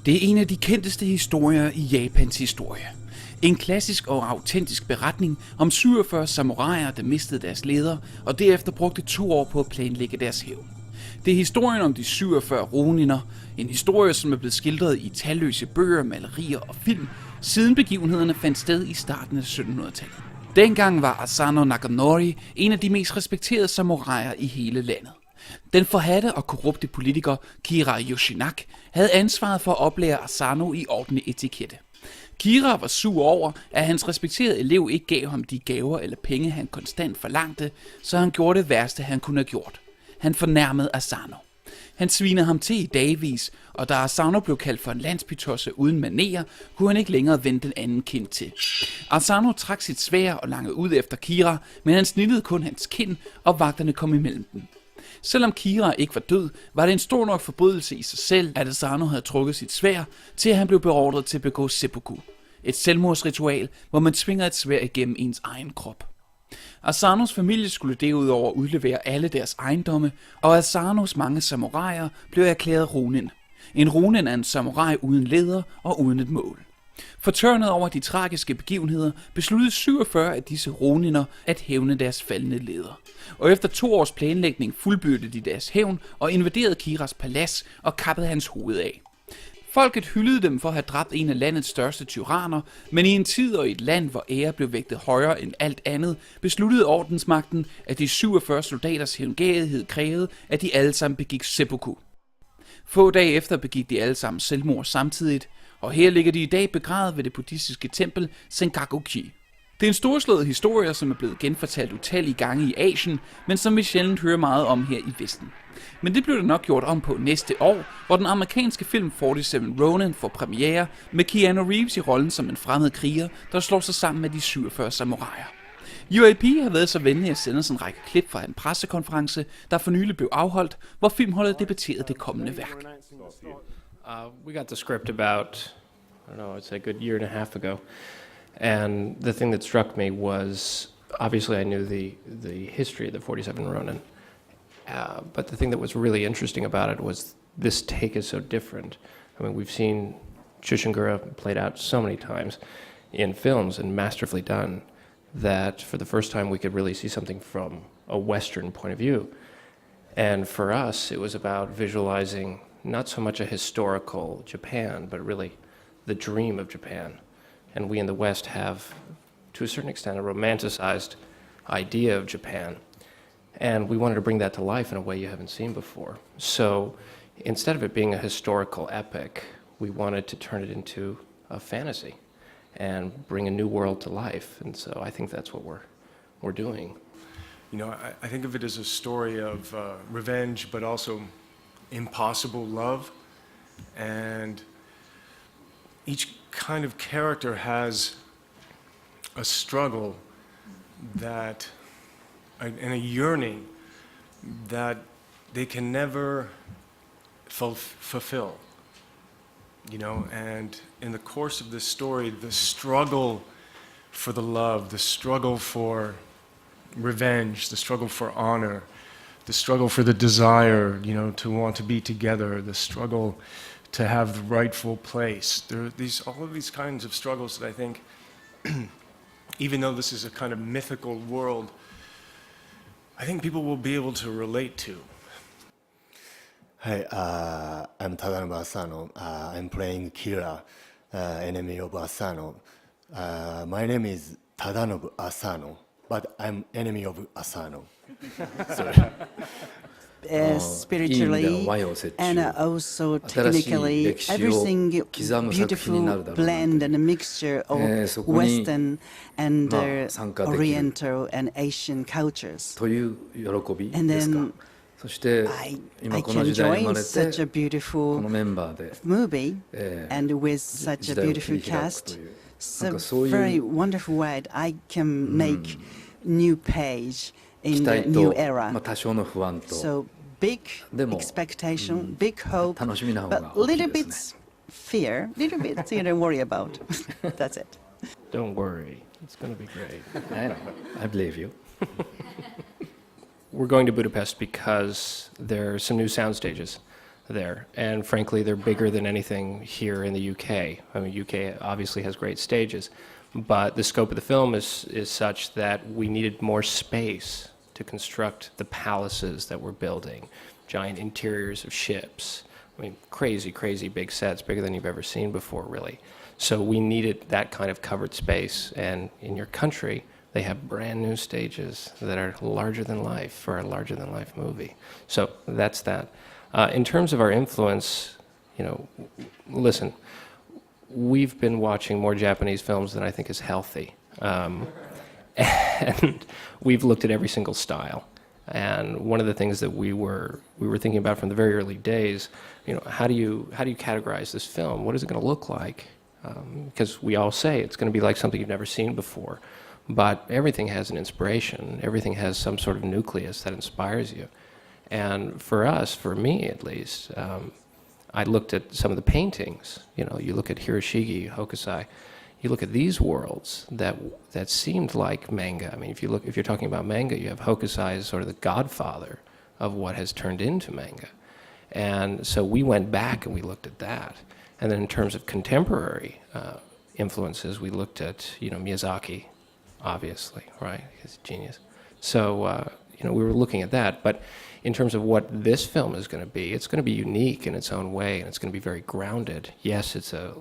Det er en af de kendteste historier i Japans historie. En klassisk og autentisk beretning om 47 samuraier, der mistede deres leder og derefter brugte 2 år på at planlægge deres hævn. Det er historien om de 47 roniner, en historie som er blevet skildret i talløse bøger, malerier og film, siden begivenhederne fandt sted i starten af 1700-tallet. Dengang var Asano Naganori en af de mest respekterede samuraier i hele landet. Den forhatte og korrupte politiker Kira Yoshinak havde ansvaret for at oplære Asano i ordentlig etikette. Kira var sur over, at hans respekterede elev ikke gav ham de gaver eller penge, han konstant forlangte, så han gjorde det værste, han kunne have gjort. Han fornærmede Asano. Han svinede ham til i dagvis, og da Asano blev kaldt for en landsbytosse uden manerer, kunne han ikke længere vende den anden kind til. Asano trak sit sværd og langede ud efter Kira, men han snittede kun hans kind, og vagterne kom imellem dem. Selvom Kira ikke var død, var det en stor nok forbrydelse i sig selv, at Asano havde trukket sit sværd, til at han blev beordret til at begå seppuku. Et selvmordsritual, hvor man tvinger et sværd igennem ens egen krop. Asanos familie skulle derudover udlevere alle deres ejendomme, og Asanos mange samuraier blev erklæret Ronin. En Ronin er en samurai uden leder og uden et mål. Fortørnet over de tragiske begivenheder, besluttede 47 af disse roniner at hævne deres faldne leder. Og efter 2 års planlægning fuldbyrdede de deres hævn og invaderede Kiras palads og kappede hans hoved af. Folket hyldede dem for at have dræbt en af landets største tyranner, men i en tid og i et land, hvor ære blev vægtet højere end alt andet, besluttede ordensmagten, at de 47 soldaters hævngerighed krævede, at de alle sammen begik seppuku. Få dage efter begik de alle sammen selvmord samtidigt, og her ligger de i dag begravet ved det buddhistiske tempel Senkaku-ji. Det er en storslået historie, som er blevet genfortalt utallige gange i Asien, men som vi sjældent hører meget om her i Vesten. Men det bliver der nok gjort om på næste år, hvor den amerikanske film 47 Ronin får premiere med Keanu Reeves i rollen som en fremmed kriger, der slår sig sammen med de 47 samuraier. UAP har været så venlig at sende os en række klip fra en pressekonference, der for nylig blev afholdt, hvor filmholdet debatterede det kommende værk. We got the script about, I don't know, it's a good year and a half ago. And the thing that struck me was, obviously I knew the history of the 47 Ronin. But the thing that was really interesting about it was this take is so different. I mean, we've seen Chushingura played out so many times in films and masterfully done that for the first time we could really see something from a Western point of view. And for us, it was about visualizing not so much a historical Japan, but really the dream of Japan. And we in the West have, to a certain extent, a romanticized idea of Japan. And we wanted to bring that to life in a way you haven't seen before. So instead of it being a historical epic, we wanted to turn it into a fantasy and bring a new world to life. And so I think that's what we're doing. You know, I think of it as a story of revenge, but also impossible love. And each kind of character has a struggle that, and a yearning that they can never fulfill, you know, and in the course of this story, the struggle for the love, the struggle for revenge, the struggle for honor, the struggle for the desire, you know, to want to be together, the struggle to have the rightful place. There are all of these kinds of struggles that I think, even though this is a kind of mythical world, I think people will be able to relate to. Hi, I'm Tadanobu Asano. I'm playing Kira, enemy of Asano. My name is Tadanobu Asano, but I'm enemy of Asano. Sorry. Spiritually and also technically, everything beautiful blend and a mixture of Western and Oriental and Asian cultures. And then I can join such a beautiful movie and with such a beautiful cast. So very wonderful way I can make new page in the new era. So big expectation, big hope, but little bit fear, little bit to worry about. That's it. Don't worry, it's going to be great. I know, I believe you. We're going to Budapest because there are some new sound stages there. And frankly, they're bigger than anything here in the UK. I mean, UK obviously has great stages, but the scope of the film is such that we needed more space to construct the palaces that we're building, giant interiors of ships. I mean, crazy, crazy big sets, bigger than you've ever seen before, really. So we needed that kind of covered space, and in your country, they have brand new stages that are larger than life for a larger than life movie. So that's that. In terms of our influence, you know, listen, we've been watching more Japanese films than I think is healthy. And we've looked at every single style. And one of the things that we were thinking about from the very early days, you know, how do you categorize this film? What is it going to look like? Because we all say it's going to be like something you've never seen before. But everything has an inspiration. Everything has some sort of nucleus that inspires you. And for us, for me at least, I looked at some of the paintings. You know, you look at Hiroshige, Hokusai. You look at these worlds that seemed like manga. I mean, if you're talking about manga, you have Hokusai as sort of the godfather of what has turned into manga. And so we went back and we looked at that. And then in terms of contemporary influences, we looked at, you know, Miyazaki, obviously, right? He's a genius. So, you know, we were looking at that. But in terms of what this film is going to be, it's going to be unique in its own way, and it's going to be very grounded. Yes, it's a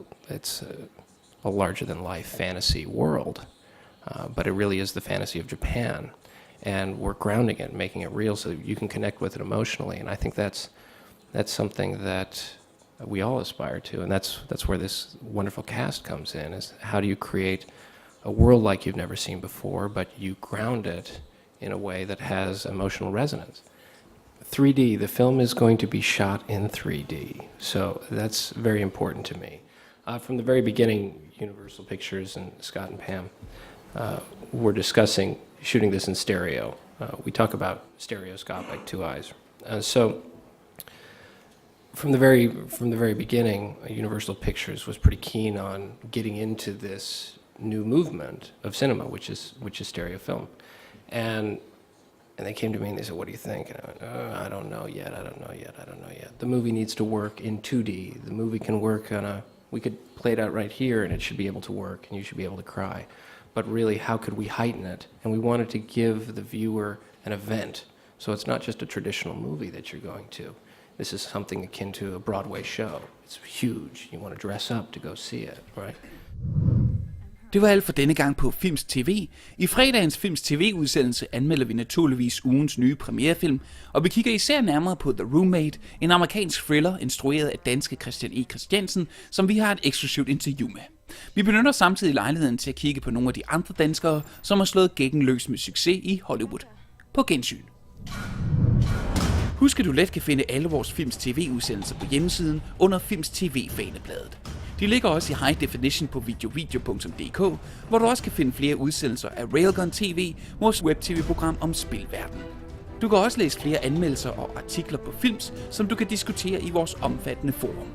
larger-than-life fantasy world, but it really is the fantasy of Japan. And we're grounding it, making it real so you can connect with it emotionally. And I think that's something that we all aspire to, and that's where this wonderful cast comes in, is how do you create a world like you've never seen before, but you ground it in a way that has emotional resonance. 3D, the film is going to be shot in 3D, so that's very important to me. From the very beginning, Universal Pictures and Scott and Pam were discussing shooting this in stereo. We talk about stereoscopic, two eyes. So from the very beginning, Universal Pictures was pretty keen on getting into this new movement of cinema, which is stereo film. And they came to me and they said, "What do you think?" And I went, I don't know yet. The movie needs to work in 2D. The movie can work we could play it out right here and it should be able to work and you should be able to cry. But really, how could we heighten it? And we wanted to give the viewer an event. So it's not just a traditional movie that you're going to. This is something akin to a Broadway show. It's huge. You want to dress up to go see it, right? Det var alt for denne gang på Filmz TV. I fredagens Filmz TV-udsendelse anmelder vi naturligvis ugens nye premierefilm, og vi kigger især nærmere på The Roommate, en amerikansk thriller instrueret af danske Christian E. Christiansen, som vi har et eksklusivt interview med. Vi benytter samtidig lejligheden til at kigge på nogle af de andre danskere, som har slået gækken løs med succes i Hollywood. På gensyn. Husk, at du let kan finde alle vores Filmz TV-udsendelser på hjemmesiden under Filmz TV-fanebladet. De ligger også i high definition på video.dk, hvor du også kan finde flere udsendelser af Railgun TV, vores web-tv-program om spilverden. Du kan også læse flere anmeldelser og artikler på Filmz, som du kan diskutere i vores omfattende forum.